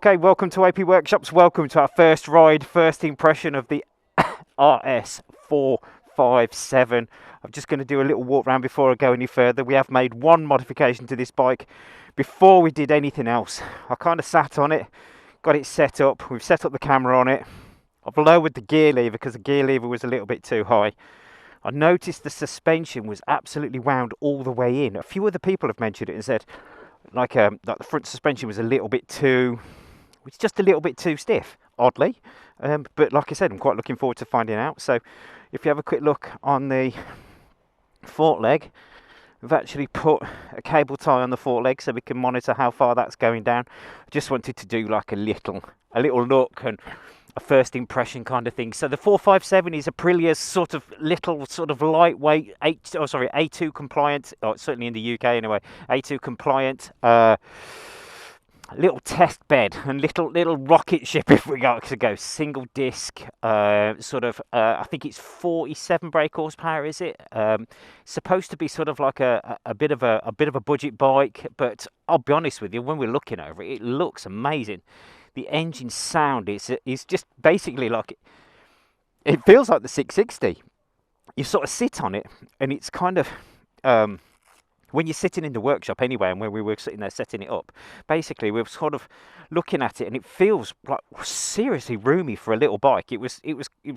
Okay, welcome to AP Workshops. Welcome to our first ride, first impression of the RS457. I'm just going to do a little walk around before I go any further. We have made one modification to this bike before we did anything else. I kind of sat on it, got it set up. We've set up the camera on it. I've lowered the gear lever because the gear lever was a little bit too high. I noticed the suspension was absolutely wound all the way in. A few other people have mentioned it and said like the front suspension was a little bit too, it's just a little bit too stiff, oddly. But like I said, I'm quite looking forward to finding out. So if you have a quick look on the fork leg, we've actually put a cable tie on the fork leg so we can monitor how far that's going down. I just wanted to do like a little look and a first impression kind of thing. So the 457 is Aprilia's sort of lightweight A2 compliant, or certainly in the UK anyway, A2 compliant little test bed and little rocket ship, if we got to go. Single disc, I think it's 47 brake horsepower, is it? Supposed to be sort of like a bit of a budget bike, but I'll be honest with you, when we're looking over it, it looks amazing. The engine sound is just basically like, it feels like the 660. You sort of sit on it and it's kind of, when you're sitting in the workshop anyway, and when we were sitting there setting it up, basically we were sort of looking at it and it feels like seriously roomy for a little bike. It was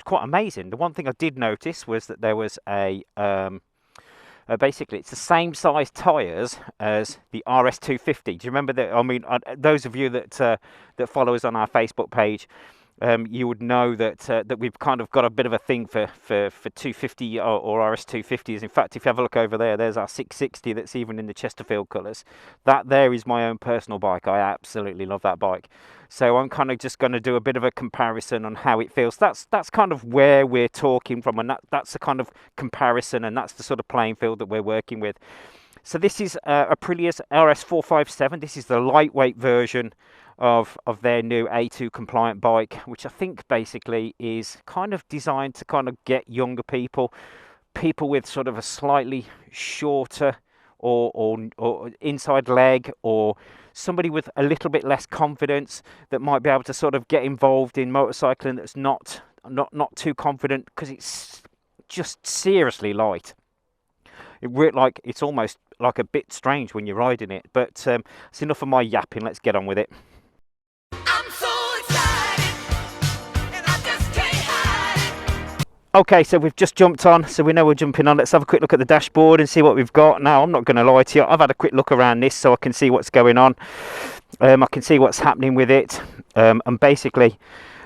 quite amazing. The one thing I did notice was that there was basically it's the same size tyres as the RS250. Do you remember that? I mean, those of you that follow us on our Facebook page, you would know that we've kind of got a bit of a thing for 250 or RS250s. In fact, if you have a look over there, there's our 660 that's even in the Chesterfield colours. That there is my own personal bike. I absolutely love that bike. So I'm kind of just going to do a bit of a comparison on how it feels. That's kind of where we're talking from, and that's the kind of comparison, and that's the sort of playing field that we're working with. So this is Aprilia's RS457. This is the lightweight version of their new A2 compliant bike, which I think basically is kind of designed to kind of get younger people with sort of a slightly shorter or inside leg, or somebody with a little bit less confidence that might be able to sort of get involved in motorcycling that's not too confident, because it's just seriously light. It's almost like a bit strange when you're riding it, but it's enough of my yapping. Let's get on with it. Okay, so we've just jumped on, so we know we're jumping on. Let's have a quick look at the dashboard and see what we've got. Now, I'm not going to lie to you, I've had a quick look around this so I can see what's going on. I can see what's happening with it. And basically,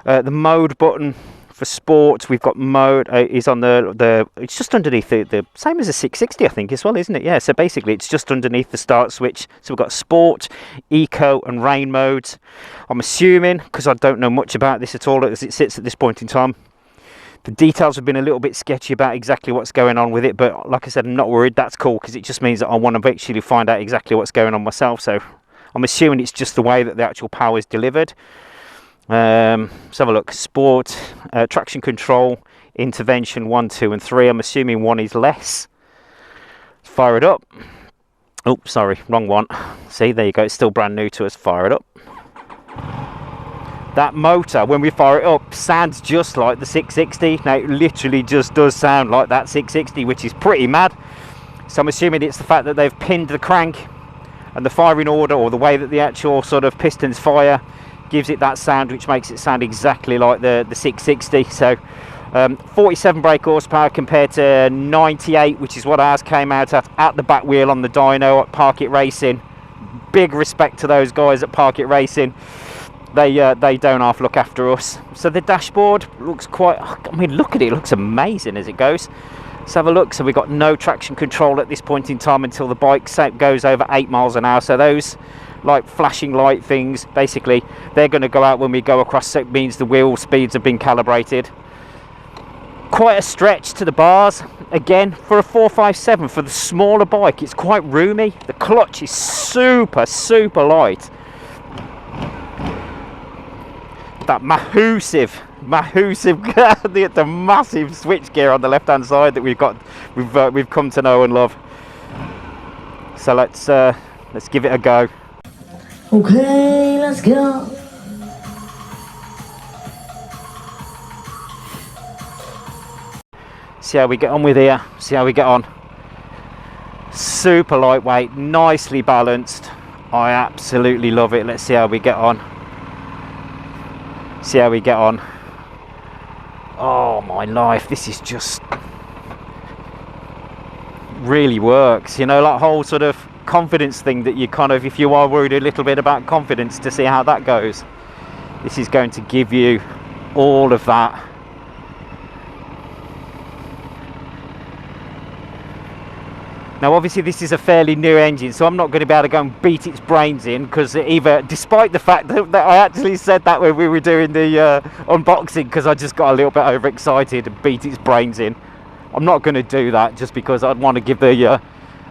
the mode button for sport, we've got mode, is on it's just underneath the same as a 660, I think, as well, isn't it? Yeah, so basically it's just underneath the start switch. So we've got sport, eco and rain modes. I'm assuming, because I don't know much about this at all as it sits at this point in time, the details have been a little bit sketchy about exactly what's going on with it, but like I said, I'm not worried. That's cool, because it just means that I want to actually find out exactly what's going on myself. So I'm assuming it's just the way that the actual power is delivered. Let's have a look. Sport, traction control, intervention 1, 2 and 3. I'm assuming 1 is less. Let's fire it up. Oh, sorry, wrong one. See, there you go. It's still brand new to us. Fire it up. That motor, when we fire it up, sounds just like the 660. Now, it literally just does sound like that 660, which is pretty mad. So I'm assuming it's the fact that they've pinned the crank and the firing order, or the way that the actual sort of pistons fire, gives it that sound, which makes it sound exactly like the 660. So 47 brake horsepower compared to 98, which is what ours came out at the back wheel on the dyno at Park It Racing. Big respect to those guys at Park It Racing. They don't half look after us. So the dashboard looks quite, I mean, look at it, it looks amazing as it goes. Let's have a look. So we've got no traction control at this point in time until the bike goes over 8 miles an hour. So those like flashing light things, basically they're going to go out when we go across, so it means the wheel speeds have been calibrated. Quite a stretch to the bars. Again, for a 457, for the smaller bike, it's quite roomy. The clutch is super light. That massive the massive switch gear on the left hand side that we've come to know and love. So let's give it a go. Okay, let's go. see how we get on with here. See how we get on. Super lightweight, nicely balanced. I absolutely love it. Let's see how we get on. See how we get on. Oh my life, this is just really works. You know, that whole sort of confidence thing that you kind of, if you are worried a little bit about confidence, to see how that goes. This is going to give you all of that. Now obviously this is a fairly new engine, so I'm not going to be able to go and beat its brains in, because either, despite the fact that I actually said that when we were doing the unboxing, because I just got a little bit overexcited and beat its brains in. I'm not going to do that, just because I'd want to give the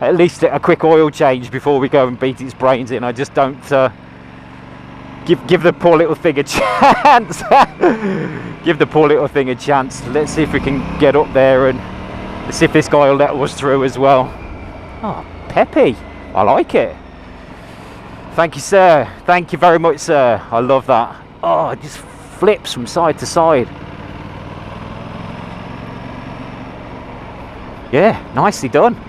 at least a quick oil change before we go and beat its brains in. I just don't give the poor little thing a chance. Give the poor little thing a chance. Let's see if we can get up there, and let's see if this guy will let us through as well. Oh, peppy. I like it. Thank you, sir. Thank you very much, sir. I love that. Oh, it just flips from side to side. Yeah, nicely done.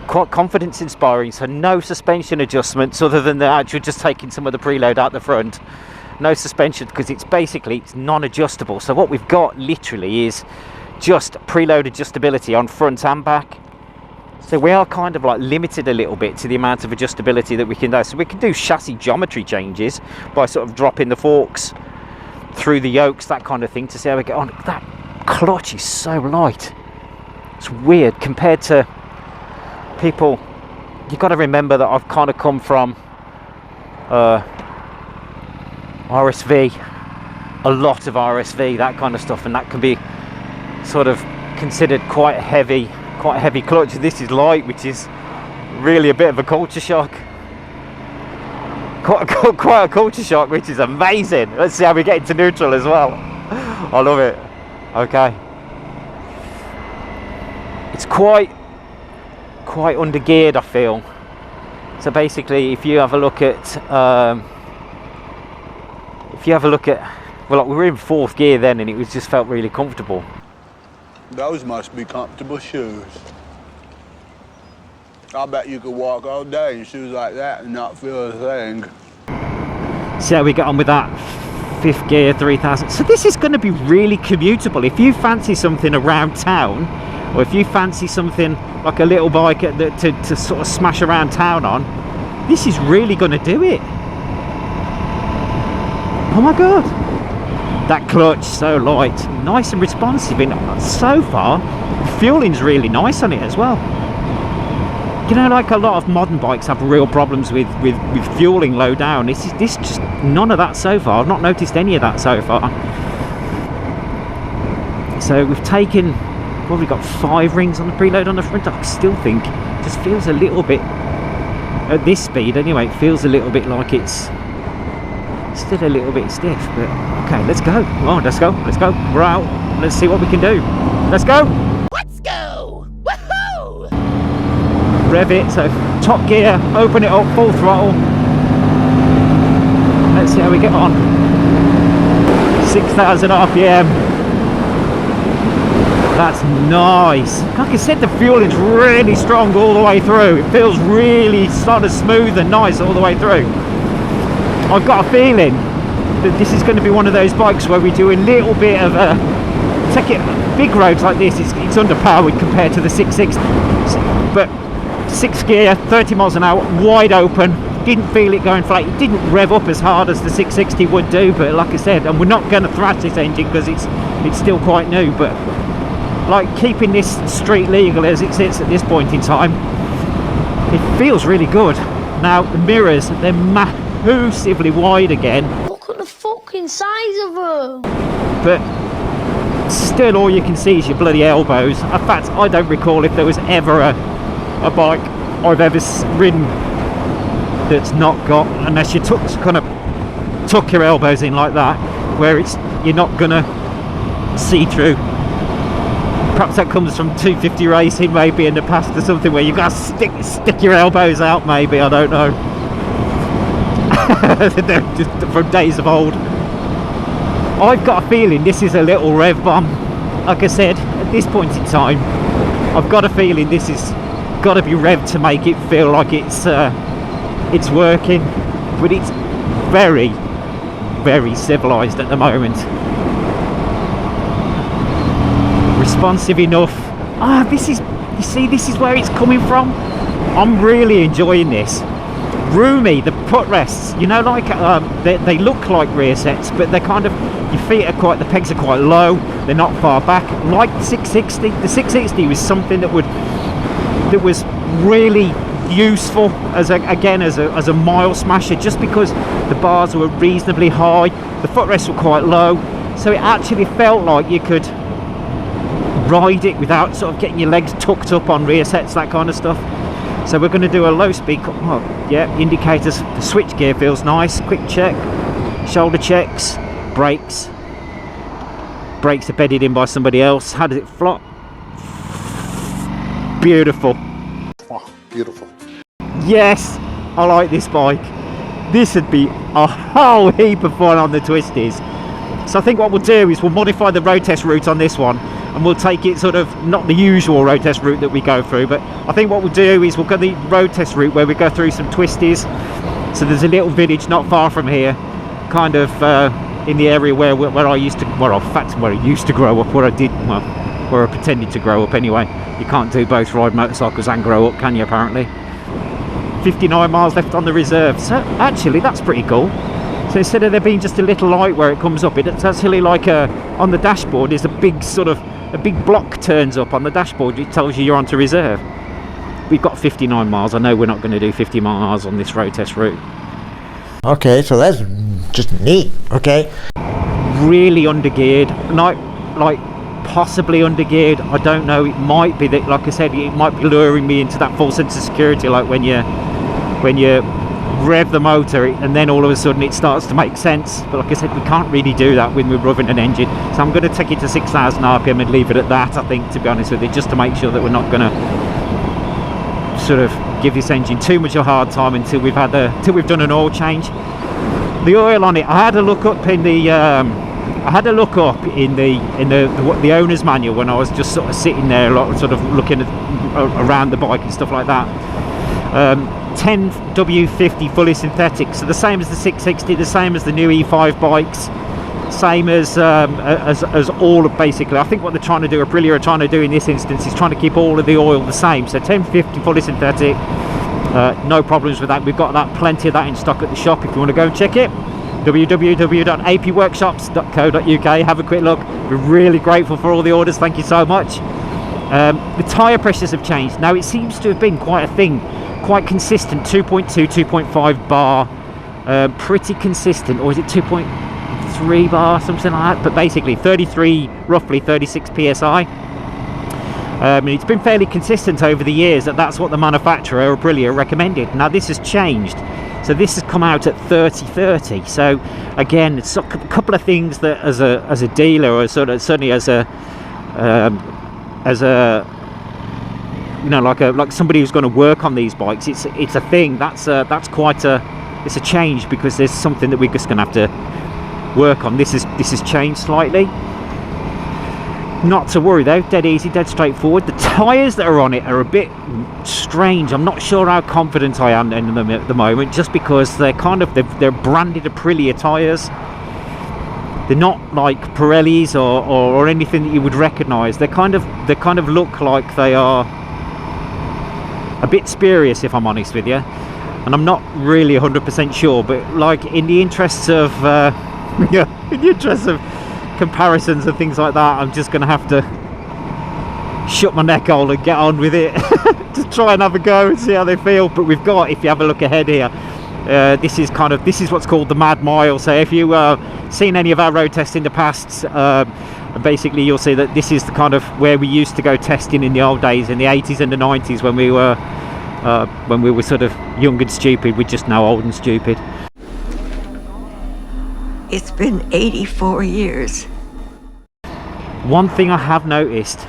Quite confidence inspiring. So no suspension adjustments other than the actual just taking some of the preload out the front. No suspension, because it's non-adjustable. So what we've got literally is just preload adjustability on front and back. So we are kind of like limited a little bit to the amount of adjustability that we can do. So we can do chassis geometry changes by sort of dropping the forks through the yokes, that kind of thing, to see how we get on. That clutch is so light. It's weird compared to people. You've got to remember that I've kind of come from RSV, a lot of RSV, that kind of stuff, and that can be sort of considered quite heavy clutch. This is light, which is really a bit of a culture shock. Quite a culture shock, which is amazing. Let's see how we get into neutral as well. I love it. Okay, it's quite undergeared, I feel. So basically, if you have a look at well, we were in 4th gear then, and it was just felt really comfortable. Those must be comfortable shoes. I bet you could walk all day in shoes like that and not feel a thing. See how we get on with that 5th gear 3000. So this is going to be really commutable. If you fancy something around town, or if you fancy something like a little bike to sort of smash around town on, this is really going to do it. Oh my god, that clutch, so light, nice and responsive. And so far the fueling's really nice on it as well. You know, like a lot of modern bikes have real problems with fueling low down. This just none of that so far. I've not noticed any of that so far. So we've taken, probably got 5 rings on the preload on the front. I still think it just feels a little bit, at this speed anyway, it feels a little bit like it's still a little bit stiff. But okay, let's go. Come on, let's go. We're out. Let's see what we can do. Let's go. Let's go! Woohoo! Rev it, so top gear, open it up, full throttle. Let's see how we get on. 6,000 RPM. That's nice. Like I said, the fueling's really strong all the way through. It feels really sort of smooth and nice all the way through. I've got a feeling that this is going to be one of those bikes where we do a little bit of a take it big roads like this. It's underpowered compared to the 660, but 6th gear, 30 miles an hour, wide open. Didn't feel it going flat. It didn't rev up as hard as the 660 would do, but like I said, and we're not going to thrash this engine because it's still quite new, but like keeping this street legal as it sits at this point in time, it feels really good. Now the mirrors, they're massively wide again. Look at the fucking size of them. But still all you can see is your bloody elbows. In fact, I don't recall if there was ever a bike I've ever ridden that's not got, unless you tuck your elbows in like that, where you're not gonna see through. Perhaps that comes from 250 racing maybe in the past or something, where you've got to stick your elbows out maybe, I don't know. They're just from days of old. I've got a feeling this is a little rev bomb. Like I said, at this point in time, I've got a feeling this has got to be revved to make it feel like it's working, but it's very, very civilized at the moment. Responsive enough. This is, you see, this is where it's coming from. I'm really enjoying this. Roomy, the footrests, you know, like they look like rear sets, but they're kind of, your feet are quite, the pegs are quite low, they're not far back, like the 660. The 660 was something that was really useful as a mile smasher, just because the bars were reasonably high, the footrests were quite low, so it actually felt like you could ride it without sort of getting your legs tucked up on rear sets, that kind of stuff. So we're going to do a low speed, well, yeah, indicators, the switch gear feels nice, quick check, shoulder checks, brakes are bedded in by somebody else. How does it flop? Beautiful. Oh, beautiful. Yes, I like this bike. This would be a whole heap of fun on the twisties. So I think what we'll do is we'll modify the road test route on this one, and we'll take it sort of not the usual road test route that we go through, but I think what we'll do is we'll go the road test route where we go through some twisties. So there's a little village not far from here, kind of in the area where I used to, well, in fact where I used to grow up, where I pretended to grow up anyway. You can't do both, ride motorcycles and grow up, can you, apparently? 59 miles left on the reserve, so actually that's pretty cool. So instead of there being just a little light where it comes up, it's actually like on the dashboard is a big block turns up on the dashboard. It tells you you're onto reserve. We've got 59 miles. I know we're not going to do 50 miles on this road test route. Okay, so that's just neat. Okay. Really undergeared, like possibly undergeared. I don't know. It might be that, like I said, it might be luring me into that false sense of security, like when you rev the motor and then all of a sudden it starts to make sense. But like I said, we can't really do that when we're revving an engine, so I'm going to take it to 6,000 rpm and leave it at that, I think, to be honest with you, just to make sure that we're not going to sort of give this engine too much of a hard time until we've done an oil change. The oil on it, I had a look up in the the owner's manual when I was just sort of sitting there, sort of looking around the bike and stuff like that. 10W50 fully synthetic, so the same as the 660, the same as the new E5 bikes, same as all of, basically. I think what they're trying to do, Aprilia are trying to do in this instance, is trying to keep all of the oil the same. So 1050 fully synthetic, no problems with that. We've got plenty of that in stock at the shop if you want to go and check it. www.apworkshops.co.uk. have a quick look. We're really grateful for all the orders, thank you so much. The tyre pressures have changed. Now it seems to have been quite a thing, quite consistent, 2.2, 2.5 bar, pretty consistent, or is it 2.3 bar, something like that, but basically 33, roughly 36 psi. And it's been fairly consistent over the years that's what the manufacturer, Aprilia, recommended. Now this has changed, so this has come out at 30/30. So again, it's a couple of things that as a dealer, or certainly as a you know, like somebody who's going to work on these bikes, it's a thing. That's quite it's a change, because there's something that we're just going to have to work on. This has changed slightly. Not to worry though, dead easy, dead straightforward. The tyres that are on it are a bit strange. I'm not sure how confident I am in them at the moment, just because they're they're branded Aprilia tyres. They're not like Pirellis or anything that you would recognise. They kind of look like they are a bit spurious, if I'm honest with you, and I'm not really 100% sure. But like in the interests of comparisons and things like that, I'm just going to have to shut my neck hole and get on with it. Just try and have a go and see how they feel. But we've got, if you have a look ahead here, this is what's called the Mad Mile. So if you seen any of our road tests in the past, basically you'll see that this is the kind of where we used to go testing in the old days, in the 80s and the 90s, when we were sort of young and stupid. We're just now old and stupid. It's been 84 years. One thing I have noticed,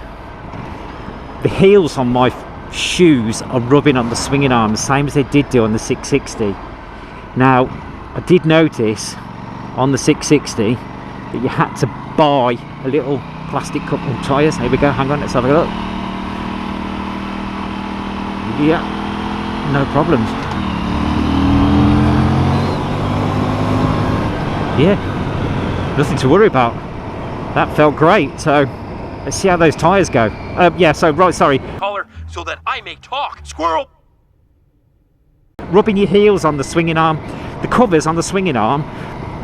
the heels on my shoes are rubbing on the swinging arm, the same as they did do on the 660. Now, I did notice on the 660 that you had to buy a little plastic couple tyres. Here we go, hang on, let's have a look. Yeah, no problems. Yeah, nothing to worry about. That felt great. So let's see how those tyres go. Yeah, so right, sorry. Collar so that I may talk. Squirrel! Rubbing your heels on the swinging arm. The covers on the swinging arm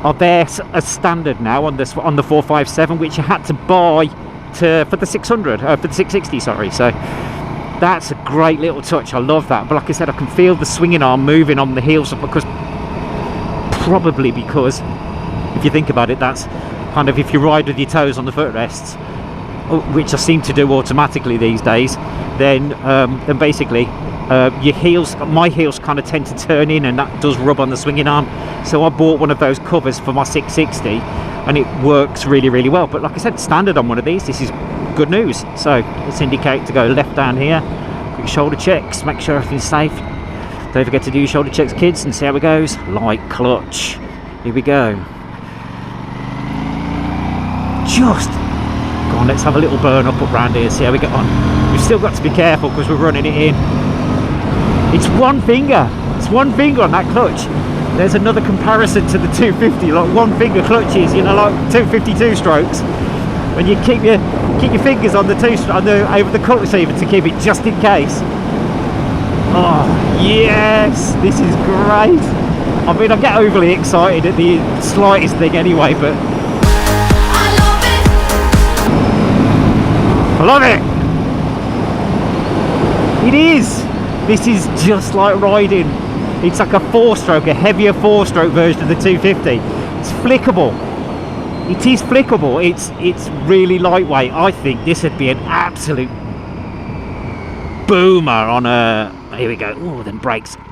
are there as standard now on the 457, which you had to buy for the 600, for the 660, sorry. So that's a great little touch. I love that. But like I said, I can feel the swinging arm moving on the heels because if you think about it, that's kind of if you ride with your toes on the footrests, which I seem to do automatically these days, then basically your heels, my heels kind of tend to turn in, and that does rub on the swinging arm. So I bought one of those covers for my 660 and it works really, really well. But like I said, standard on one of these, this is good news. So let's indicate to go left down here, quick shoulder checks, make sure everything's safe. Don't forget to do your shoulder checks, kids, and see how it goes. Light clutch, here we go. Just go on, let's have a little burn up round here, see how we get on. We've still got to be careful because we're running it in. It's one finger on that clutch. There's another comparison to the 250, like one finger clutches, you know, like 252 strokes. When you keep your fingers on the over the clutch lever to keep it just in case. Oh yes, this is great. I mean, I get overly excited at the slightest thing anyway, but I love it. It is. This is just like riding. It's like a 4-stroke, a heavier 4-stroke version of the 250. It's flickable. It is flickable. It's really lightweight. I think this would be an absolute boomer on a. Here we go. Oh, then brakes. Do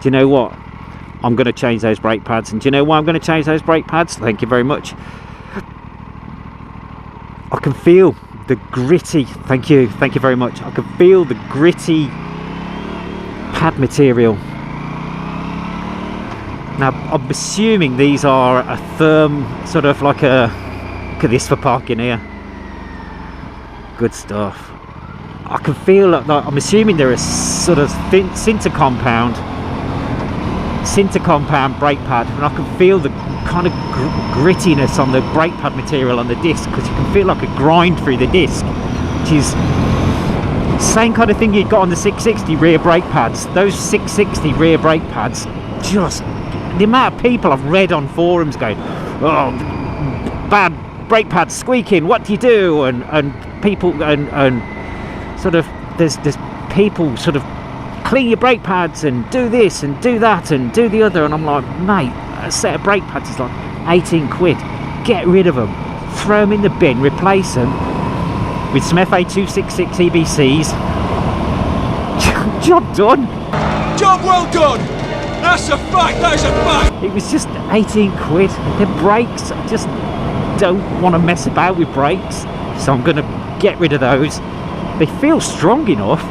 you know what? I'm going to change those brake pads. And do you know why I'm going to change those brake pads? Thank you very much. I can feel the gritty. Thank you very much. I can feel the gritty pad material. Now I'm assuming these are a therm, sort of like a, look at this for parking here. Good stuff. I can feel like I'm assuming they're a sort of sinter compound brake pad, and I can feel the kind of grittiness on the brake pad material on the disc, because you can feel like a grind through the disc, which is the same kind of thing you got on the 660 rear brake pads. Those 660 rear brake pads, just the amount of people I've read on forums going, oh, bad brake pads squeaking, what do you do? And people and sort of there's people sort of clean your brake pads and do this and do that and do the other, and I'm like, mate, a set of brake pads is like 18 quid. Get rid of them, throw them in the bin, replace them with some FA266 EBCs. Job done. Job well done! That's a fact, that is a fact! It was just 18 quid. The brakes, I just don't want to mess about with brakes, so I'm going to get rid of those. They feel strong enough.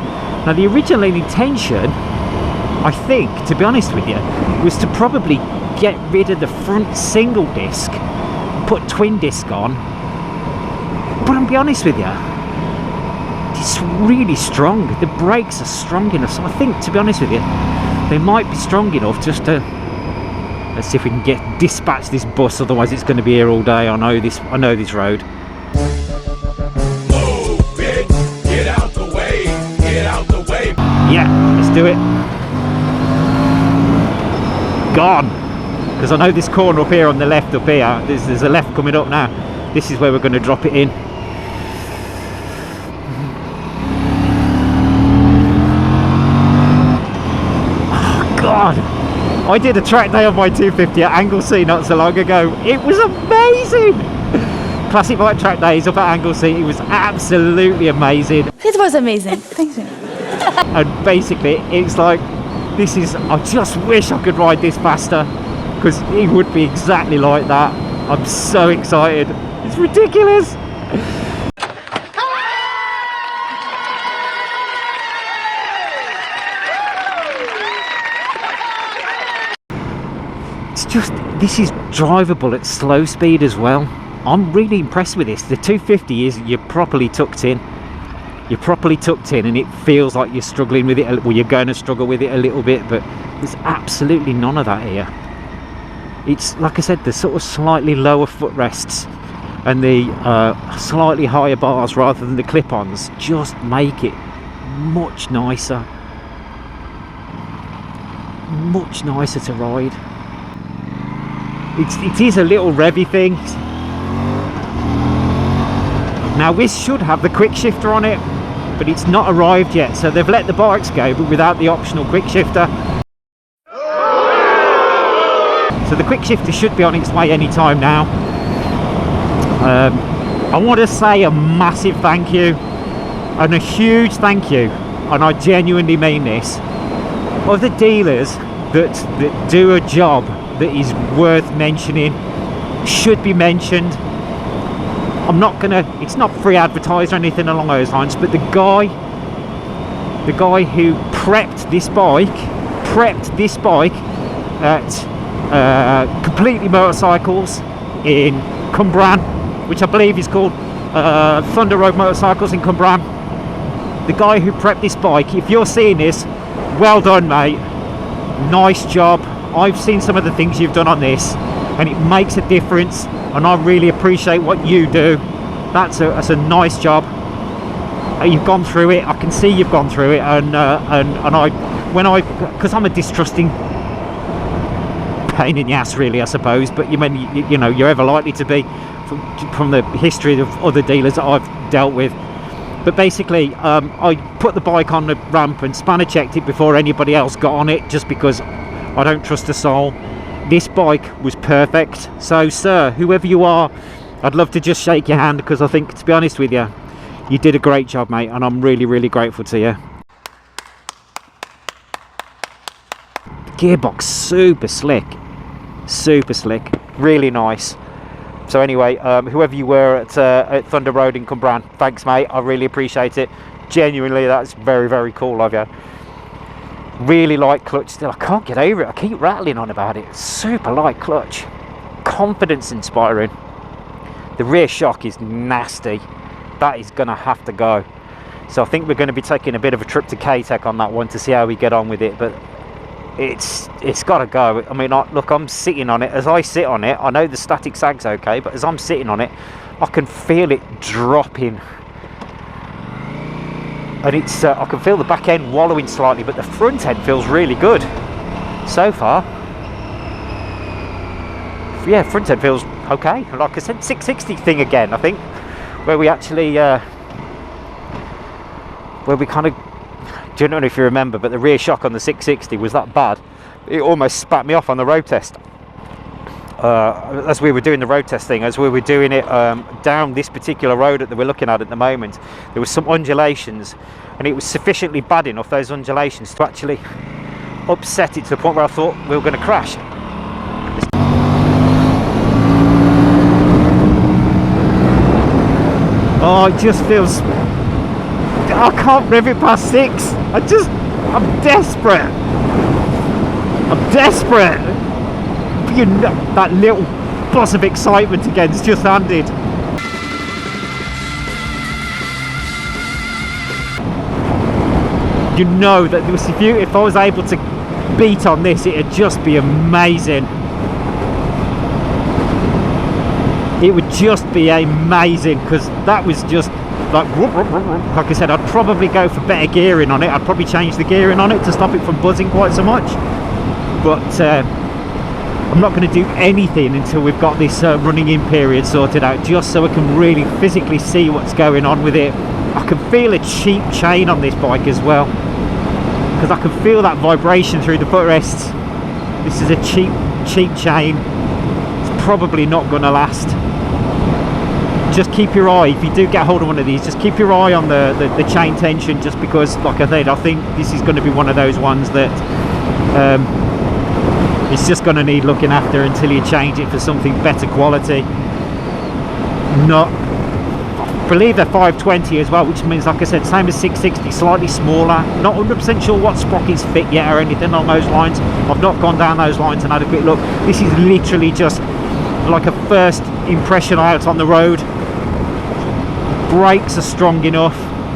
Now the original intention, I think, to be honest with you, was to probably get rid of the front single disc, put twin disc on, but I'll be honest with you, it's really strong. The brakes are strong enough, so I think, to be honest with you, they might be strong enough just to, let's see if we can dispatch this bus, otherwise it's going to be here all day. I know this road. Move it! Get out the way! Get out the way! Yeah, let's do it. Gone. Because I know this corner up here on the left up here, there's a left coming up now. This is where we're going to drop it in. Oh God, I did a track day on my 250 at Anglesey not so long ago. It was amazing. Classic bike track days up at Anglesey. It was absolutely amazing. It was amazing. Thank you. And basically it's like, I just wish I could ride this faster, because it would be exactly like that. I'm so excited. It's ridiculous. It's just, this is drivable at slow speed as well. I'm really impressed with this. The 250 is, you're properly tucked in. You're properly tucked in, and it feels like you're struggling with it. Well, you're going to struggle with it a little bit, but there's absolutely none of that here. It's, like I said, the sort of slightly lower footrests and the slightly higher bars rather than the clip-ons just make it much nicer. Much nicer to ride. It is a little revvy thing. Now this should have the quick shifter on it, but it's not arrived yet, so they've let the bikes go but without the optional quick shifter. So the quick shifter should be on its way anytime now. I want to say a massive thank you, and a huge thank you, and I genuinely mean this, of the dealers that do a job that is worth mentioning, should be mentioned. I'm not gonna, it's not free advertised or anything along those lines, but the guy who prepped this bike at Completely Motorcycles in Cwmbran, which I believe is called Thunder Road Motorcycles in Cwmbran. The guy who prepped this bike, if you're seeing this, well done, mate. Nice job. I've seen some of the things you've done on this, and it makes a difference, and I really appreciate what you do. That's a nice job. You've gone through it. I can see you've gone through it, and because I'm a distrusting pain in the ass, really, I suppose, but you know you're ever likely to be from the history of other dealers that I've dealt with. But basically, I put the bike on the ramp and spanner checked it before anybody else got on it, just because I don't trust a soul. This bike was perfect. So, sir, whoever you are, I'd love to just shake your hand, because I think, to be honest with you, you did a great job, mate, and I'm really, really grateful to you. The gearbox, super slick, really nice. So anyway, whoever you were at Thunder Road in Cwmbran, thanks, mate. I really appreciate it. Genuinely, that's very, very cool of you. Really light clutch still. I can't get over it. I keep rattling on about it. Super light clutch. Confidence inspiring. The rear shock is nasty. That is going to have to go. So I think we're going to be taking a bit of a trip to K-Tech on that one to see how we get on with it. But it's got to go. I mean, look, I'm sitting on it. As I sit on it, I know the static sag's okay, but as I'm sitting on it, I can feel it dropping. And it's I can feel the back end wallowing slightly, but the front end feels really good so far. Yeah, front end feels okay. Like I said, 660 thing again, I think, where we actually where we kind of, don't know if you remember, but the rear shock on the 660 was that bad it almost spat me off on the road test. As we were doing the road test thing, as we were doing it down this particular road that we're looking at the moment, there was some undulations, and it was sufficiently bad enough, those undulations, to actually upset it to the point where I thought we were going to crash. Oh, it just feels, I can't rev it past 6. I'm desperate. You know, that little buzz of excitement again's just handed. You know that if I was able to beat on this, it'd just be amazing. It would just be amazing, because that was just like I said, I'd probably go for better gearing on it. I'd probably change the gearing on it to stop it from buzzing quite so much, but I'm not going to do anything until we've got this running in period sorted out, just so I can really physically see what's going on with it. I can feel a cheap chain on this bike as well, because I can feel that vibration through the footrests. This is a cheap chain. It's probably not going to last. Just keep your eye, if you do get hold of one of these, just keep your eye on the chain tension, just because, like I said, I think this is going to be one of those ones that it's just going to need looking after until you change it for something better quality. I believe they're 520 as well, which means, like I said, same as 660, slightly smaller. Not 100% sure what sprockets fit yet or anything along those lines. I've not gone down those lines and had a quick look. This is literally just like a first impression out on the road. Brakes are strong enough,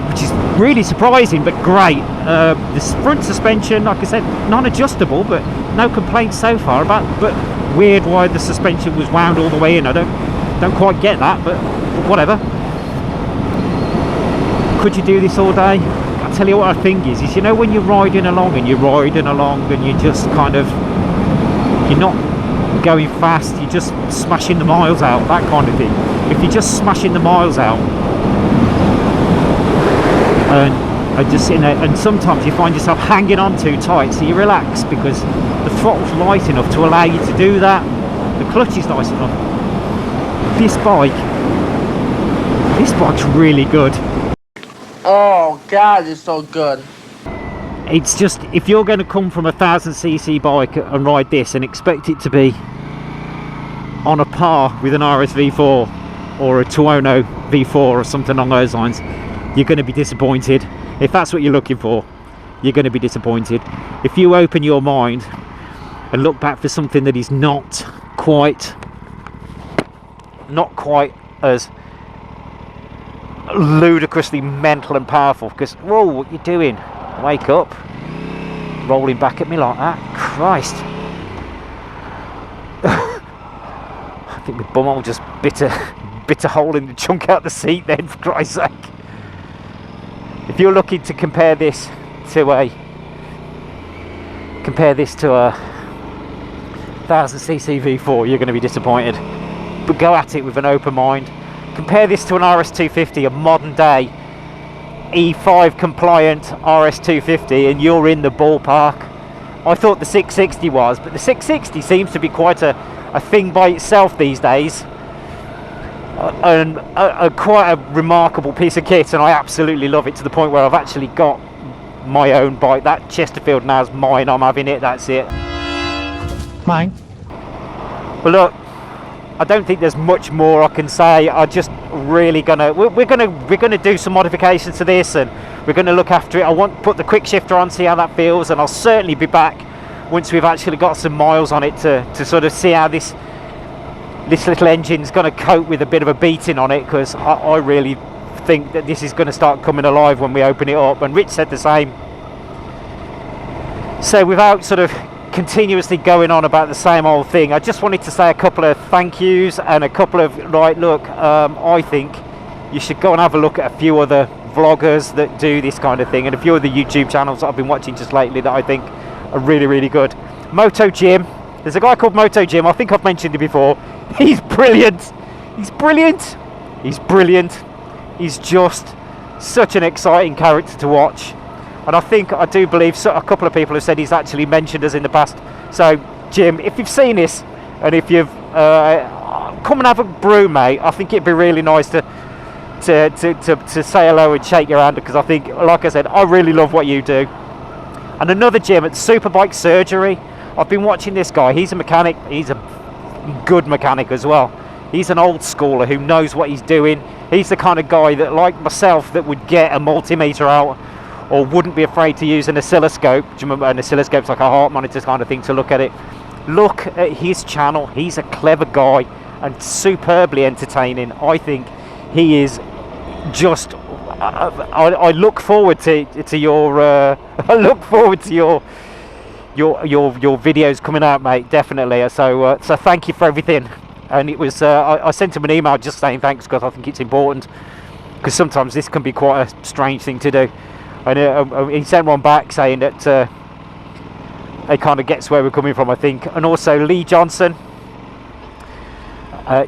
which is really surprising, but great. This front suspension, like I said, non-adjustable, but no complaints so far about. But weird why the suspension was wound all the way in. I don't quite get that, but whatever. Could you do this all day? I'll tell you what I think is you know when you're riding along and you're just kind of, you're not going fast, you're just smashing the miles out, that kind of thing. If you're just smashing the miles out, and sometimes you find yourself hanging on too tight, so you relax because the throttle's light enough to allow you to do that. The clutch is nice enough. This bike's really good. Oh God, it's so good. It's just, if you're going to come from a 1000cc bike and ride this and expect it to be on a par with an RS-V4 or a Tuono V4 or something along those lines, you're going to be disappointed. If that's what you're looking for, you're going to be disappointed. If you open your mind and look back for something that is not quite as ludicrously mental and powerful, because whoa, what you doing? Wake up, rolling back at me like that, Christ. I think my bumhole just bit a hole in the chunk out the seat then, for Christ's sake. If you're looking to compare this to a 1000cc V4, you're going to be disappointed, but go at it with an open mind. Compare this to an RS250, a modern day E5 compliant RS250, and you're in the ballpark. I thought the 660 was, but the 660 seems to be quite a thing by itself these days, and quite a remarkable piece of kit, and I absolutely love it, to the point where I've actually got my own bike. That Chesterfield now's mine, I'm having it, that's it. Mine. But look, I don't think there's much more I can say. I just really we're gonna do some modifications to this, and we're gonna look after it. I want to put the quick shifter on, see how that feels, and I'll certainly be back once we've actually got some miles on it to sort of see how this little engine's going to cope with a bit of a beating on it, because I really think that this is going to start coming alive when we open it up, and Rich said the same. So without sort of continuously going on about the same old thing, I just wanted to say a couple of thank yous and a couple of, right, look, I think you should go and have a look at a few other vloggers that do this kind of thing, and a few other YouTube channels that I've been watching just lately that I think are really, really good. Moto Jim, there's a guy called Moto Jim, I think I've mentioned it before. He's brilliant. He's brilliant. He's brilliant. He's just such an exciting character to watch. And I do believe a couple of people have said he's actually mentioned us in the past. So Jim, if you've seen this, and if you've come and have a brew, mate, I think it'd be really nice to say hello and shake your hand, because I think, like I said, I really love what you do. And another Jim at Superbike Surgery, I've been watching this guy. He's a mechanic. He's a good mechanic as well. He's an old schooler who knows what he's doing. He's the kind of guy that, like myself, that would get a multimeter out, or wouldn't be afraid to use an oscilloscope. Do you remember an oscilloscope's like a heart monitor kind of thing, to look at it? Look at his channel. He's a clever guy and superbly entertaining. I think he is just. I look forward to your. I look forward to your videos coming out, mate. Definitely. So thank you for everything. And it was. I sent him an email just saying thanks, because I think it's important. Because sometimes this can be quite a strange thing to do. And he sent one back saying that it kind of gets where we're coming from, I think. And also Lee Johnson,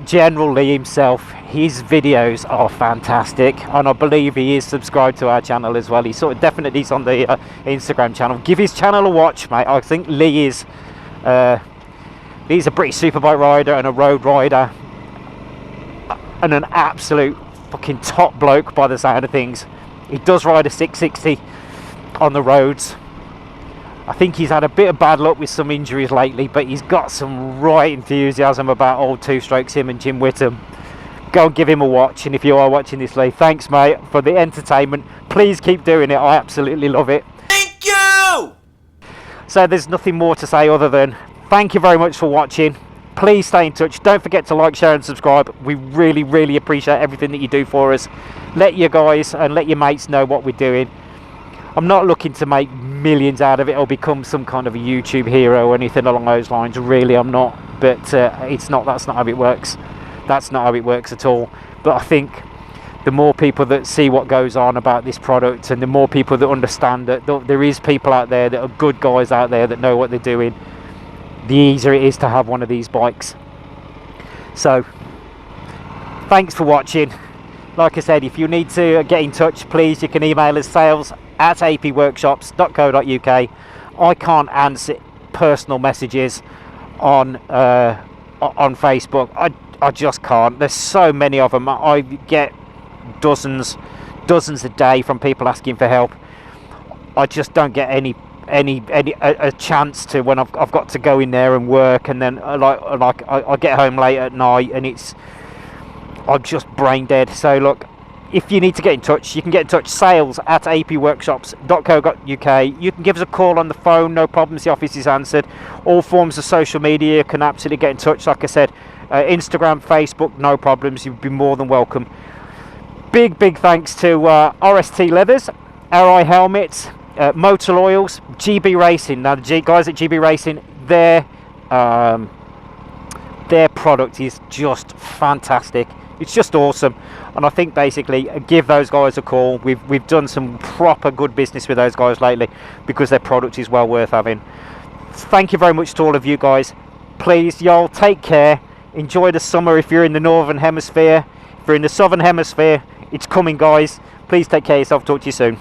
General Lee himself, his videos are fantastic, and I believe he is subscribed to our channel as well. He's sort of definitely on the Instagram channel. Give his channel a watch, mate. I think Lee is he's a British superbike rider and a road rider, and an absolute fucking top bloke by the sound of things. He does ride a 660 on the roads. I think he's had a bit of bad luck with some injuries lately, but he's got some right enthusiasm about old two-strokes, him and Jim Whittam. Go and give him a watch, and if you are watching this, Lee, thanks, mate, for the entertainment. Please keep doing it. I absolutely love it. Thank you! So there's nothing more to say other than thank you very much for watching. please stay in touch. Don't forget to like, share and subscribe. We really appreciate everything that you do for us. Let your guys and let your mates know what we're doing. I'm not looking to make millions out of it or become some kind of a YouTube hero or anything along those lines. Really, I'm not. But that's not how it works. That's not how it works at all. But I think the more people that see what goes on about this product, and the more people that understand that there is people out there that are good guys out there that know what they're doing, the easier it is to have one of these bikes. So thanks for watching. Like I said, if you need to get in touch, please, you can email us sales@apworkshops.co.uk. I can't answer personal messages on Facebook. I just can't. There's so many of them. I get dozens a day from people asking for help. I just don't get any a chance to, when I've got to go in there and work, and then I get home late at night and I'm just brain dead. So look, if you need to get in touch, you can get in touch, sales@apworkshops.co.uk. You can give us a call on the phone, no problems, the office is answered. All forms of social media, you can absolutely get in touch. Like I said, Instagram, Facebook, no problems, you'd be more than welcome. Big thanks to RST Leathers, ARAI Helmets, Motul Oils, GB Racing. Now the guys at GB Racing, their product is just fantastic. It's just awesome, and I think basically give those guys a call. We've done some proper good business with those guys lately because their product is well worth having. Thank you very much to all of you guys. Please, y'all, take care. Enjoy the summer if you're in the northern hemisphere. If you're in the southern hemisphere, it's coming, guys. Please take care of yourself. Talk to you soon.